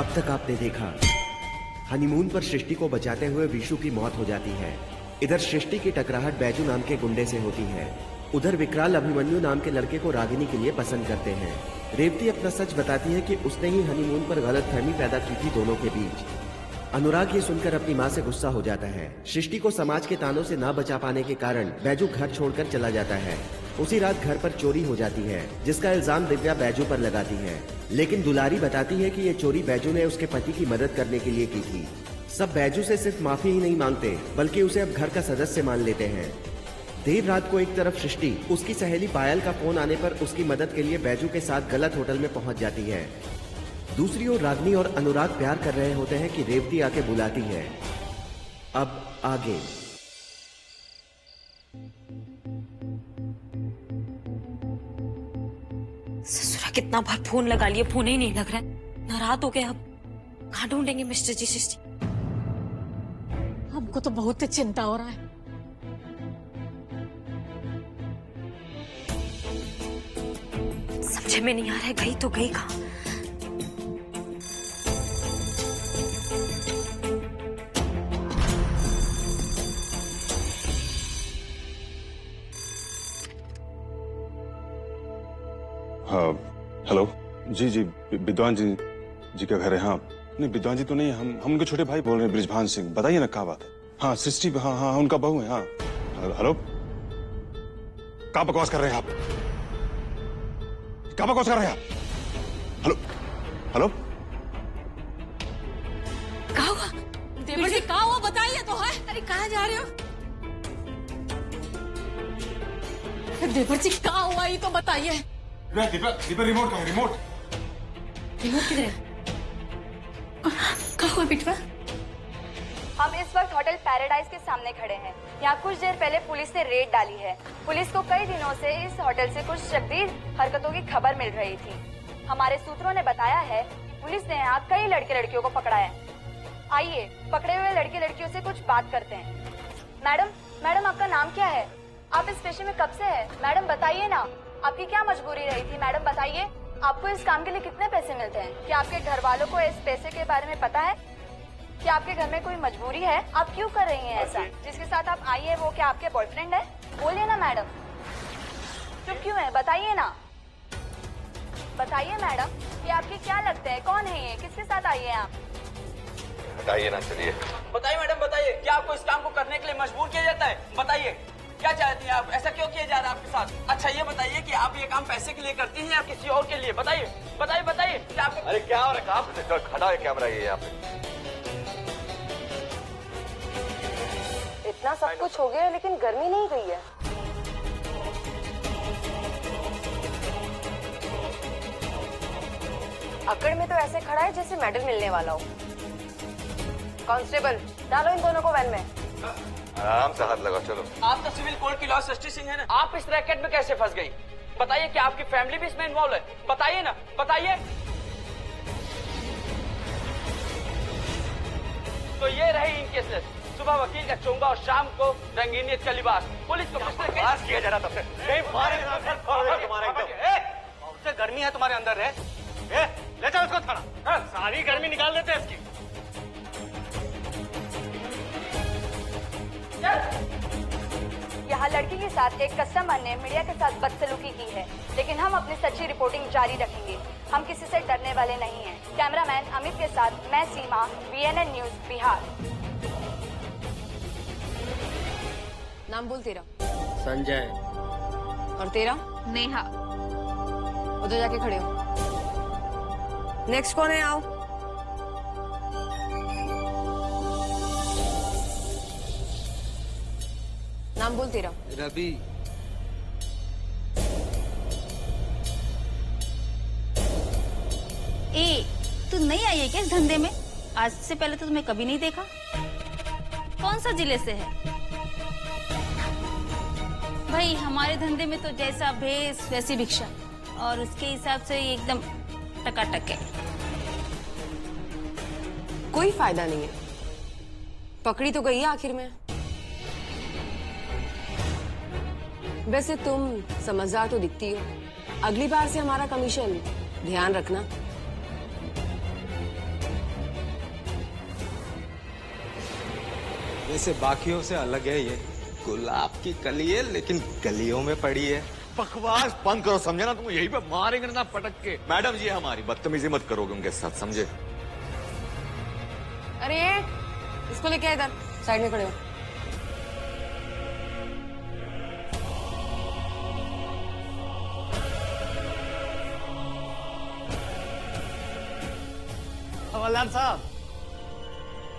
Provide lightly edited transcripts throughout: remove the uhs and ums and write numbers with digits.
अब तक आपने देखा, हनीमून पर सृष्टि को बचाते हुए विशु की मौत हो जाती है। इधर सृष्टि की टकराहट बैजू नाम के गुंडे से होती है। उधर विकराल अभिमन्यु नाम के लड़के को रागिनी के लिए पसंद करते हैं। रेवती अपना सच बताती है कि उसने ही हनीमून पर गलतफहमी पैदा की थी दोनों के बीच। अनुराग ये सुनकर अपनी माँ से गुस्सा हो जाता है। सृष्टि को समाज के तानों से ना बचा पाने के कारण बैजू घर छोड़कर चला जाता है। उसी रात घर पर चोरी हो जाती है, जिसका इल्जाम दिव्या बैजू पर लगाती है। लेकिन दुलारी बताती है कि ये चोरी बैजू ने उसके पति की मदद करने के लिए की थी। सब बैजू से सिर्फ माफी ही नहीं मांगते, बल्कि उसे अब घर का सदस्य मान लेते हैं। देर रात को एक तरफ सृष्टि उसकी सहेली पायल का फोन आने पर उसकी मदद के लिए बैजू के साथ गलत होटल में पहुंच जाती है। दूसरी ओर रागिनी और अनुराग प्यार कर रहे होते हैं कि रेवती आके बुलाती है। अब आगे। ससुरा कितना बार फोन लगा लिया, फोन ही नहीं लग रहा है। नाराज हो गए। अब कहाँ ढूंढेंगे मिस्टर जी सृष्टि? हमको तो बहुत चिंता हो रहा है। समझ में नहीं आ रहा है, गई तो गई कहाँ? हाँ, हेलो जी जी, विद्वान जी का घर है। हाँ नहीं, विद्वान जी तो नहीं, हम उनके छोटे भाई बोल रहे हैं, बृजभान सिंह। बताइए ना क्या बात है। हाँ सृष्टि, हाँ हाँ उनका बहू है। हाँ हेलो, क्या बकवास कर रहे हैं आप? क्या बकवास कर रहे हैं आप? हेलो हेलो, कहाँ हुआ? देवर जी कहाँ हुआ बताइए तो है। अरे कहाँ जा रहे हो? देवर जी कहाँ हुआ ये तो बताइए। रिमोट कहाँ है? रिमोट किधर है? कहाँ हुआ बिटवा? हम इस वक्त होटल पैराडाइज के सामने खड़े हैं। यहाँ कुछ देर पहले पुलिस ने रेड डाली है। पुलिस को कई दिनों से इस होटल से कुछ शदीद हरकतों की खबर मिल रही थी। हमारे सूत्रों ने बताया है कि पुलिस ने यहाँ कई लड़के लड़कियों को पकड़ा है। आइए पकड़े हुए लड़के लड़कियों से कुछ बात करते हैं। मैडम आपका नाम क्या है? आप इस पेशे में कब से है? मैडम बताइए ना, आपकी क्या मजबूरी रही थी? मैडम बताइए, आपको इस काम के लिए कितने पैसे मिलते हैं? क्या आपके घर वालों को इस पैसे के बारे में पता है? क्या आपके घर में कोई मजबूरी है? आप क्यों कर रही हैं ऐसा? जिसके साथ आप आई है वो क्या आपके बॉयफ्रेंड है? बोलिए ना मैडम, चुप क्यों है? बताइए ना, बताइए मैडम, ये आपके क्या लगते हैं? कौन है ये? किसके साथ आई है आप? बताइए ना, चलिए बताइए मैडम, बताइए। क्या आपको इस काम को करने के लिए मजबूर किया जाता है? बताइए, क्या चाहती हैं आप? ऐसा क्यों किया जा रहा है आपके साथ? अच्छा ये बताइए कि आप ये काम पैसे के लिए करती हैं या किसी और के लिए? बताइए बताइए बताइए। क्या आपको... अरे क्या हो रहा है? खड़ा कैमरा ये यहाँ पे। इतना सब कुछ हो गया लेकिन गर्मी नहीं गई है। अकड़ में तो ऐसे खड़ा है जैसे मेडल मिलने वाला हो। कांस्टेबल डालो इन दोनों को वैन में। आराम से हाथ लगाओ, चलो। आप तो सिविल कोर्ट की लॉ सृष्टि सिंह है ना, आप इस रैकेट में कैसे फंस गई? बताइए, क्या आपकी फैमिली भी इसमें इन्वॉल्व है? बताइए ना, बताइए। तो ये रही इन केसेस। सुबह वकील का चोंगा और शाम को रंगीनियत का लिबास। पुलिस को पास किया जा रहा था। उससे गर्मी है तुम्हारे अंदर है। ले जाओ उसको थाना, सारी गर्मी निकाल देते हैं इसकी। यहाँ लड़की के साथ एक कस्टमर ने मीडिया के साथ बदसलूकी की है, लेकिन हम अपनी सच्ची रिपोर्टिंग जारी रखेंगे। हम किसी से डरने वाले नहीं हैं। कैमरामैन अमित के साथ मैं सीमा, BNN न्यूज बिहार। नाम बोल तेरा। संजय। और तेरा? नेहा। उधर जाके खड़े हो। नेक्स्ट कौन है? आओ। नाम बोल तेरा। रवि। ए, तू नहीं आई है क्या इस धंधे में? आज से पहले तो तुम्हें कभी नहीं देखा। कौन सा जिले से है? भाई हमारे धंधे में तो जैसा भेस वैसी भिक्षा, और उसके हिसाब से ये एकदम टकाटक है। कोई फायदा नहीं है, पकड़ी तो गई है आखिर में। वैसे तुम समझदार तो दिखती हो। अगली बार से हमारा कमीशन ध्यान रखना। वैसे बाकियों से अलग है ये। गुलाब की कली है लेकिन गलियों में पड़ी है। बकवास बंद करो, समझे ना? तुम यहीं पे मारेंगे ना पटक के। मैडम जी हमारी बदतमीजी मत करोगे उनके साथ, समझे? अरे इसको लेके आ, इधर साइड में खड़े हो। हवलदार साहब,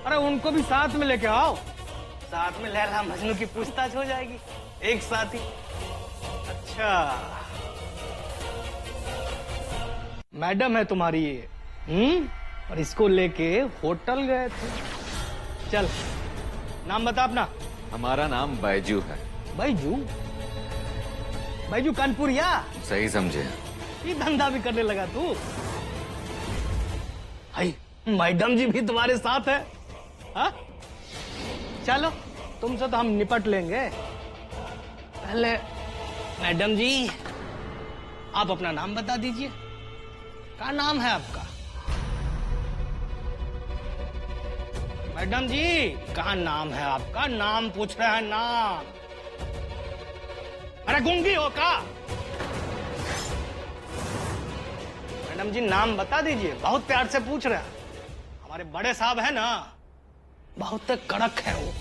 अरे उनको भी साथ में लेके आओ। साथ में लैला मजनू की पूछताछ हो जाएगी एक साथ ही। अच्छा, मैडम है तुम्हारी ये, और इसको लेके होटल गए थे। चल, नाम बता अपना। हमारा नाम बैजू है। बैजू? बैजू कानपुरिया? सही समझे। ये धंधा भी करने लगा तू? हाय, मैडम जी भी तुम्हारे साथ है? हा? चलो, तुमसे तो हम निपट लेंगे। पहले मैडम जी, आप अपना नाम बता दीजिए। क्या नाम है आपका? मैडम जी, क्या नाम है आपका? नाम पूछ रहे हैं, नाम। अरे गूंगी हो का? मैडम जी नाम बता दीजिए, बहुत प्यार से पूछ रहे हैं। हमारे बड़े साहब है ना, बहुत कड़क है वो,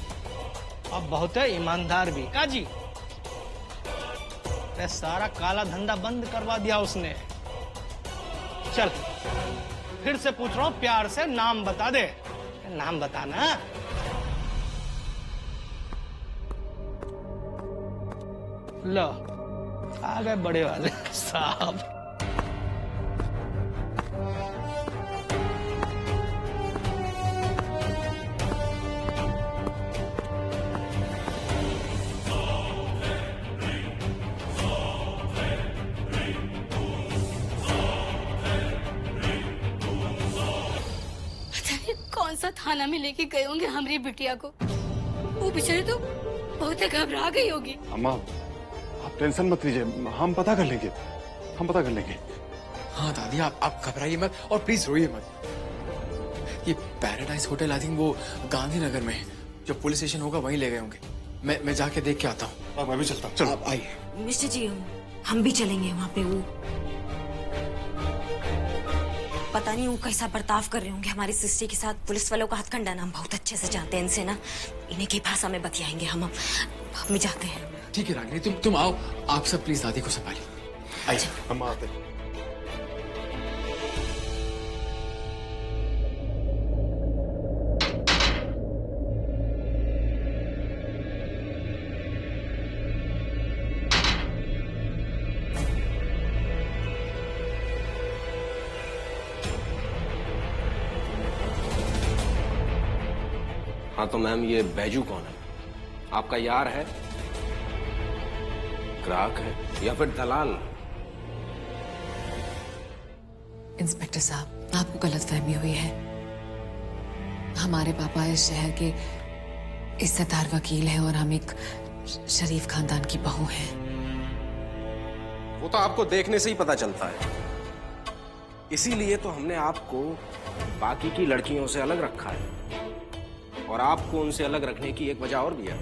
और बहुत ईमानदार भी। का जी, सारा काला धंधा बंद करवा दिया उसने। चल, फिर से पूछ रहा हूं, प्यार से नाम बता दे। नाम बताना। लो, आ गए बड़े वाले साहब। कौन सा थाना में लेके गए होंगे हमारी बिटिया को? वो बेचारी तो बहुत घबरा गई होगी। अम्मा, आप टेंशन मत लीजिए, हम पता कर लेंगे, हम पता कर लेंगे। हाँ दादी, आप घबराइए मत और प्लीज रोइए मत। ये पैराडाइज होटल आई थिंक वो गांधीनगर में है। जो पुलिस स्टेशन होगा वहीं ले गए होंगे। मैं जाके देख के आता हूँ। मैं भी चलता हूँ। चलो आप आइए। मिस्टर जी, हम भी चलेंगे वहाँ पे। वो पता नहीं वो कैसा बर्ताव कर रहे होंगे हमारी सिस्टर के साथ। पुलिस वालों का हथकंडा ना हम बहुत अच्छे से जानते हैं इनसे ना। इन्हीं की भाषा में बतियाएंगे हम भी जाते हैं। ठीक है रागिनी, तुम आओ। आप सब प्लीज दादी को संभालिए। आइए, हम आते हैं। हाँ तो मैम, ये बैजू कौन है? आपका यार है, ग्राहक है, या फिर दलाल? इंस्पेक्टर साहब, आपको गलतफहमी हुई है। हमारे पापा इस शहर के इज्जतदार वकील हैं और हम एक शरीफ खानदान की बहू हैं। वो तो आपको देखने से ही पता चलता है। इसीलिए तो हमने आपको बाकी की लड़कियों से अलग रखा है, और आपको उनसे अलग रखने की एक वजह और भी है।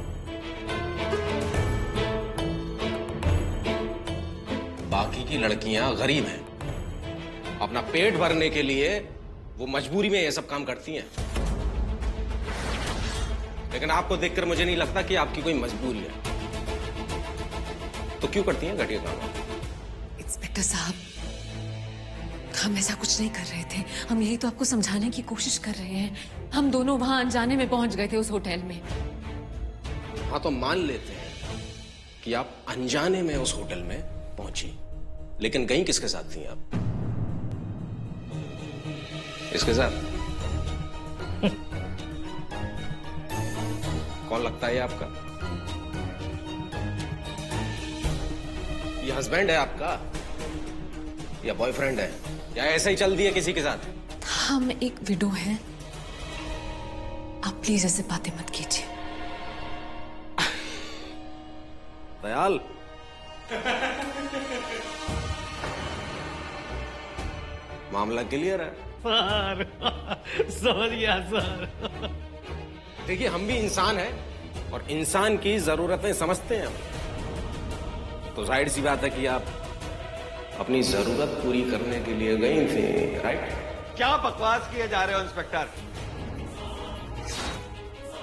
बाकी की लड़कियां गरीब हैं, अपना पेट भरने के लिए वो मजबूरी में ये सब काम करती हैं। लेकिन आपको देखकर मुझे नहीं लगता कि आपकी कोई मजबूरी है, तो क्यों करती हैं घटिया काम? इंस्पेक्टर साहब, हम ऐसा कुछ नहीं कर रहे थे। हम यही तो आपको समझाने की कोशिश कर रहे हैं। हम दोनों वहां अनजाने में पहुंच गए थे उस होटल में। हाँ तो मान लेते हैं कि आप अनजाने में उस होटल में पहुंची, लेकिन गई किसके साथ थी आप? इसके साथ? कौन लगता है आपका? ये हस्बैंड है आपका, या बॉयफ्रेंड है, या ऐसे ही चल दिए किसी के साथ? हम एक विडो हैं। आप प्लीज ऐसे बातें मत कीजिए। दयाल, मामला क्लियर है? सर, समझ गया सर। देखिए, हम भी इंसान हैं और इंसान की जरूरतें समझते हैं हम। तो जाहिर सी बात है कि आप अपनी जरूरत पूरी करने के लिए गई थी, राइट? क्या बकवास किए जा रहे हो इंस्पेक्टर?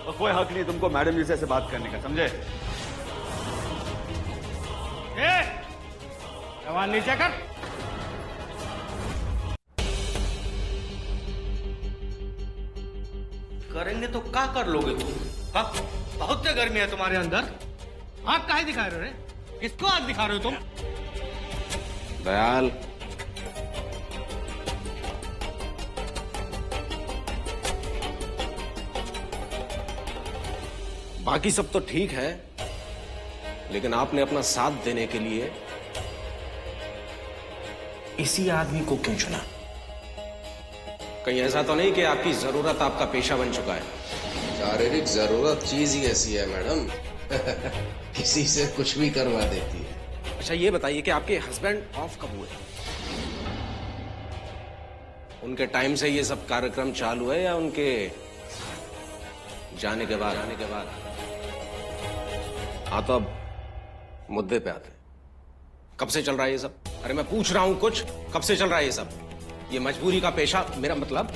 और कोई हक नहीं तुमको मैडम जी से ऐसे बात करने का, समझे? जवान नीचे कर। करेंगे तो क्या कर लोगे तुम? हाँ? बहुत से गर्मी है तुम्हारे अंदर। आंख काहे दिखा रहे हो रे? किसको आंख दिखा रहे हो तुम? दयाल, बाकी सब तो ठीक है, लेकिन आपने अपना साथ देने के लिए इसी आदमी को क्यों चुना? कहीं ऐसा तो नहीं कि आपकी जरूरत आपका पेशा बन चुका है? शारीरिक जरूरत चीज ही ऐसी है मैडम, किसी से कुछ भी करवा देती है। अच्छा, ये बताइए कि आपके हस्बैंड ऑफ कब हुए? उनके टाइम से ये सब कार्यक्रम चालू है या उनके जाने के बाद? हाँ, तो अब मुद्दे पे आते। कब से चल रहा है ये सब? अरे मैं पूछ रहा हूं कुछ, कब से चल रहा है ये सब? ये मजबूरी का पेशा, मेरा मतलब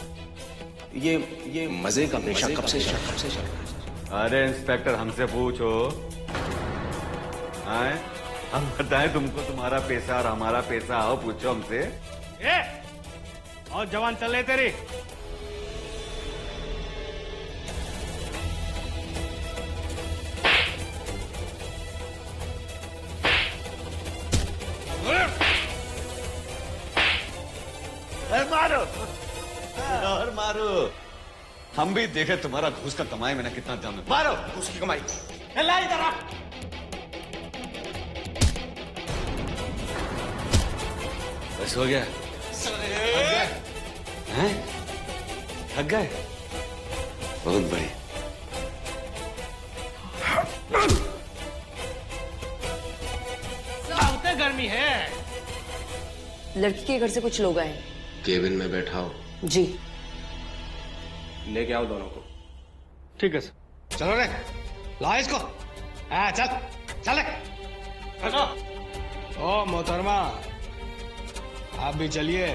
ये मजे का पेशा कब से चल रहा है? अरे इंस्पेक्टर, हमसे पूछो। आए? हम बताएं तुमको तुम्हारा पैसा और हमारा पैसा? आओ पूछो हमसे। और जवान चले तेरी। मारो और मारो, हम भी देखे तुम्हारा घूस का कमाई मैंने कितना दम है। मारो घूस की कमाई। लाई जरा। बस हो गया? हैं? थक गए? बहुत बढ़िया। बहुत गर्मी है। लड़की के घर से कुछ लोग आए। केबिन में बैठा हो। जी। लेके आओ दोनों को। ठीक है सर। चलो रे, ला इसको। चल चले। चलो। ओ मोहतरमा, आप भी चलिए।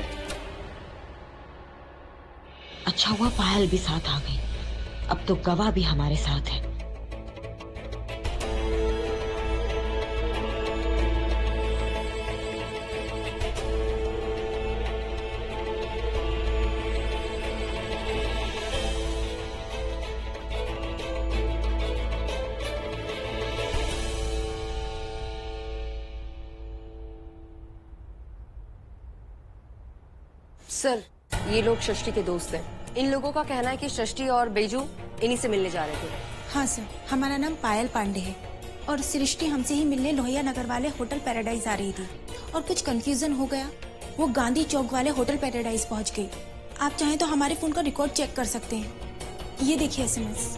अच्छा हुआ पायल भी साथ आ गई। अब तो गवाह भी हमारे साथ है। सर, ये लोग सृष्टि के दोस्त हैं। इन लोगों का कहना है कि सृष्टि और बेजू इन्हीं से मिलने जा रहे थे। हाँ सर, हमारा नाम पायल पांडे है और सृष्टि हमसे ही मिलने लोहिया नगर वाले होटल पैराडाइज आ रही थी और कुछ कंफ्यूजन हो गया। वो गांधी चौक वाले होटल पैराडाइज पहुंच गई। आप चाहें तो हमारे फोन का रिकॉर्ड चेक कर सकते हैं। ये देखिए SMS।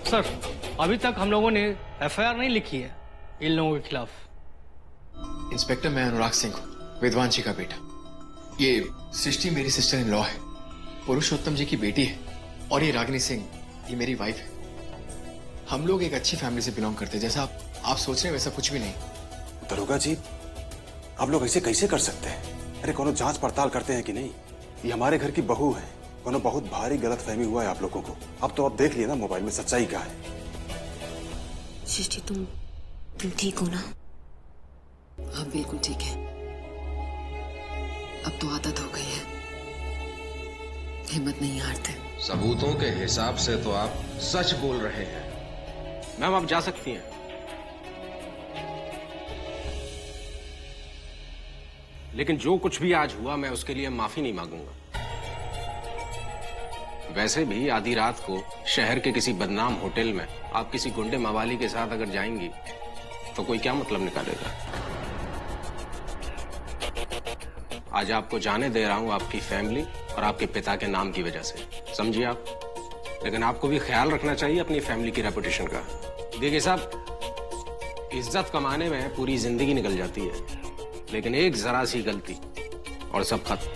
सर, अभी तक हम लोगों ने FIR नहीं लिखी है इन लोगों के खिलाफ। इंस्पेक्टर, मैं अनुराग सिंह, विद्वान जी का बेटा। ये सृष्टि मेरी सिस्टर इन लॉ है, पुरुषोत्तम जी की बेटी है, और ये रागिनी सिंह, ये मेरी वाइफ है। हम लोग एक अच्छी फैमिली से बिलोंग करते हैं। जैसा आप सोच रहे हैं वैसा कुछ भी नहीं। दरोगा जी, आप लोग ऐसे कैसे कर सकते हैं? अरे कोनो जांच पड़ताल करते हैं कि नहीं? ये हमारे घर की बहू है। कोनो बहुत भारी गलतफहमी हुआ है आप लोगों को। अब तो आप देख लिए ना मोबाइल में सच्चाई क्या है। सृष्टि, तुम ठीक हो ना? हाँ, बिल्कुल ठीक है। अब तो आदत हो गई है, हिम्मत नहीं हारते। सबूतों के हिसाब से तो आप सच बोल रहे हैं। मैम, आप जा सकती हैं। लेकिन जो कुछ भी आज हुआ, मैं उसके लिए माफी नहीं मांगूंगा। वैसे भी आधी रात को शहर के किसी बदनाम होटल में आप किसी गुंडे मवाली के साथ अगर जाएंगी तो कोई क्या मतलब निकालेगा। आज आपको जाने दे रहा हूं आपकी फैमिली और आपके पिता के नाम की वजह से, समझिए आप। लेकिन आपको भी ख्याल रखना चाहिए अपनी फैमिली की रेपुटेशन का। देखिए साहब, इज्जत कमाने में पूरी जिंदगी निकल जाती है, लेकिन एक जरा सी गलती और सब खत्म।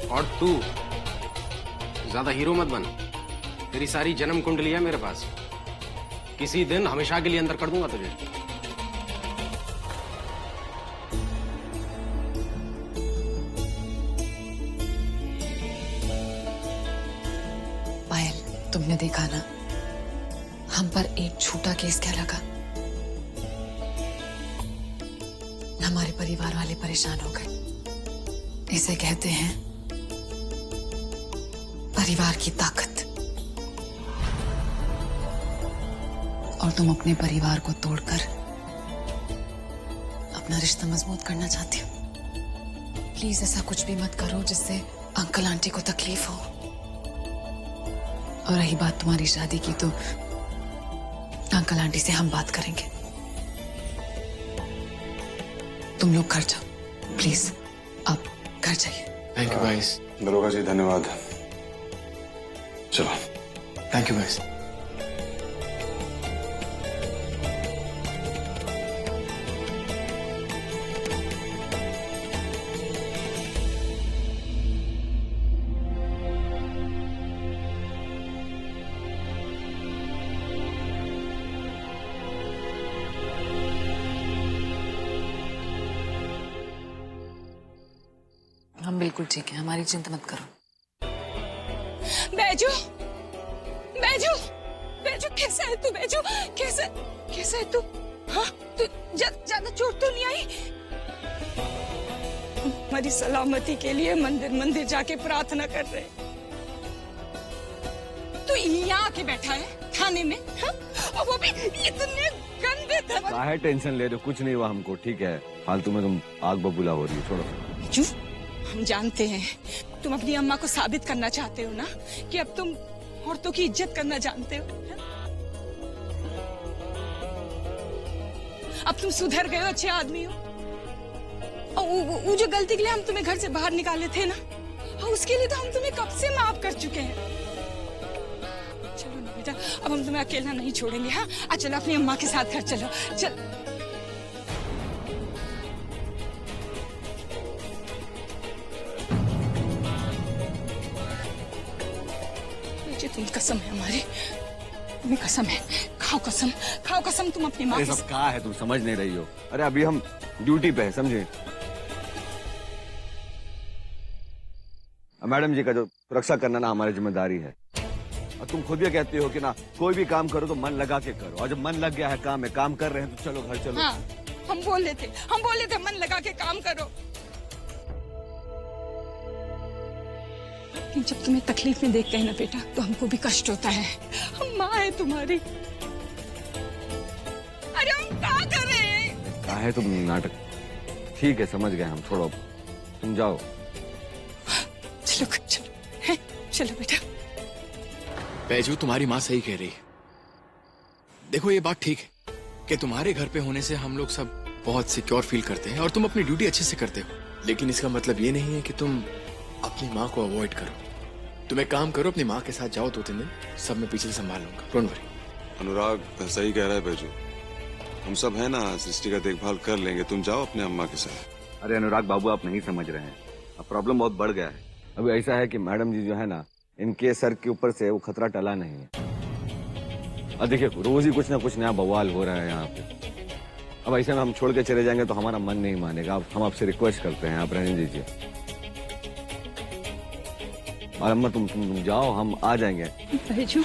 और तू ज्यादा हीरो मत बन। तेरी सारी जन्म कुंडली है मेरे पास, किसी दिन हमेशा के लिए अंदर कर दूंगा तुझे। पायल, तुमने देखा ना हम पर एक झूठा केस क्या लगा। हमारे परिवार वाले परेशान हो गए। इसे कहते हैं परिवार की ताकत। और तुम अपने परिवार को तोड़कर अपना रिश्ता मजबूत करना चाहती हो। प्लीज ऐसा कुछ भी मत करो जिससे अंकल आंटी को तकलीफ हो। और रही बात तुम्हारी शादी की, तो अंकल आंटी से हम बात करेंगे। तुम लोग घर जाओ प्लीज, अब घर जाइए। Thank you guys. दरोगा जी धन्यवाद। चलो। Thank you guys. हम बिल्कुल ठीक है, हमारी चिंता मत करो। बैजू, बैजू, बैजू कैसा है तू? बैजू कैसा है तू? हाँ, तू ज्यादा चोट तो नहीं आई? हमारी सलामती के लिए मंदिर जाके प्रार्थना कर रहे। तू यहाँ आके बैठा है थाने में, हाँ? और वो भी इतने गंदे धमक। काहे टेंशन ले रहे हो? कुछ नहीं हुआ हमको, ठीक है। फालतू में तुम आग बबूला हो रही हो, छोड़ो। क्यों? हम जानते हैं तुम अपनी अम्मा को साबित करना चाहते हो ना कि अब तुम औरतों की इज्जत करना जानते हो। अब तुम सुधर गए हो, अच्छे आदमी हो। और वो जो गलती के लिए हम तुम्हें घर से बाहर निकाले थे ना, और उसके लिए तो हम तुम्हें कब से माफ कर चुके हैं। चलो ना बेटा, अब हम तुम्हें अकेला नहीं छोड़ेंगे। हाँ, चलो अपनी अम्मा के साथ घर चलो। चल तुम कसम है हमारी, तुम्हें कसम है। खाओ कसम तुम अपनी माँ ये सब कहा है, तुम समझ नहीं रही हो। अरे अभी हम ड्यूटी पे है, समझे? मैडम जी का जो सुरक्षा करना ना हमारी जिम्मेदारी है। और तुम खुद ये कहती हो कि ना कोई भी काम करो तो मन लगा के करो, और जब मन लग गया है काम में, काम कर रहे हैं तो चलो घर चलो। हाँ, हम बोले थे मन लगा के काम करो। लेकिन जब तुम्हें तकलीफ में देखते हैं ना बेटा, तो हमको भी कष्ट होता है। हम माँ है तुम्हारी। अरे हम क्या कर रहे हैं? कहा है तुम नाटक? ठीक है, समझ गए हम, छोड़ो तुम जाओ। चलो बेटा। बैजू, तुम्हारी माँ सही कह रही है। देखो ये बात ठीक है कि तुम्हारे घर पे होने से हम लोग सब बहुत सिक्योर फील करते हैं और तुम अपनी ड्यूटी अच्छे से करते हो, लेकिन इसका मतलब ये नहीं है कि तुम अपनी माँ को अवॉइड करो। तुम एक काम करो, अपनी माँ के साथ जाओ 2-3 दिन, सब मैं पीछे से संभाल लूंगा, डोंट वरी। अनुराग सही कह रहा है बैजू, हम सब है ना, सृष्टि का देखभाल कर लेंगे। तुम जाओ अपने अम्मा के साथ। अरे अनुराग बाबू, आप नहीं समझ रहे हैं, अब प्रॉब्लम बहुत बढ़ गया है। अभी ऐसा है कि मैडम जी जो है ना, इनके सर के ऊपर से वो खतरा टला नहीं है। और देखिए रोज ही कुछ ना कुछ नया बवाल हो रहा है यहाँ पे। अब ऐसे में हम छोड़ के चले जाएंगे तो हमारा मन नहीं मानेगा। अब हम आपसे रिक्वेस्ट करते हैं, आप रहने दीजिए। और अम्मा तुम जाओ, हम आ जाएंगे। बैजू,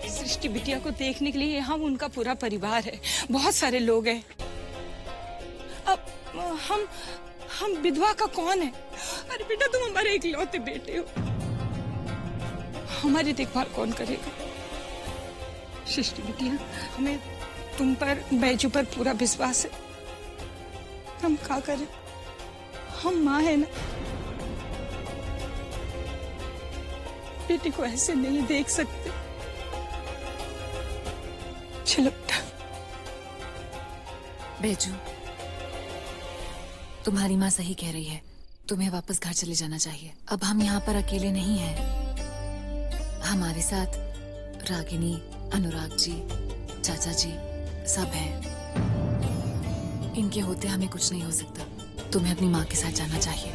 सृष्टि बिटिया को देखने के लिए यहाँ उनका पूरा परिवार है, बहुत सारे लोग हैं। अब हम विधवा का कौन है? अरे बेटा, तुम हमारे इकलौते बेटे हो, हमारी देखभाल कौन करेगा? सृष्टि बिटिया, हमें तुम पर, बैजू पर पूरा विश्वास है। हम क्या करें? हम माँ है ना, बेटी को ऐसे नहीं देख सकते। चलो बेटा। बैजू, तुम्हारी माँ सही कह रही है, तुम्हें वापस घर चले जाना चाहिए। अब हम यहाँ पर अकेले नहीं हैं, हमारे साथ रागिनी, अनुराग जी, चाचा जी सब हैं। इनके होते हमें कुछ नहीं हो सकता। तुम्हें अपनी माँ के साथ जाना चाहिए।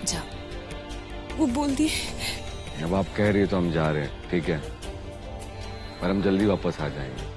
जाओ। वो बोल दिए। अब आप कह रही है तो हम जा रहे हैं, ठीक है, पर हम जल्दी वापस आ जाएंगे।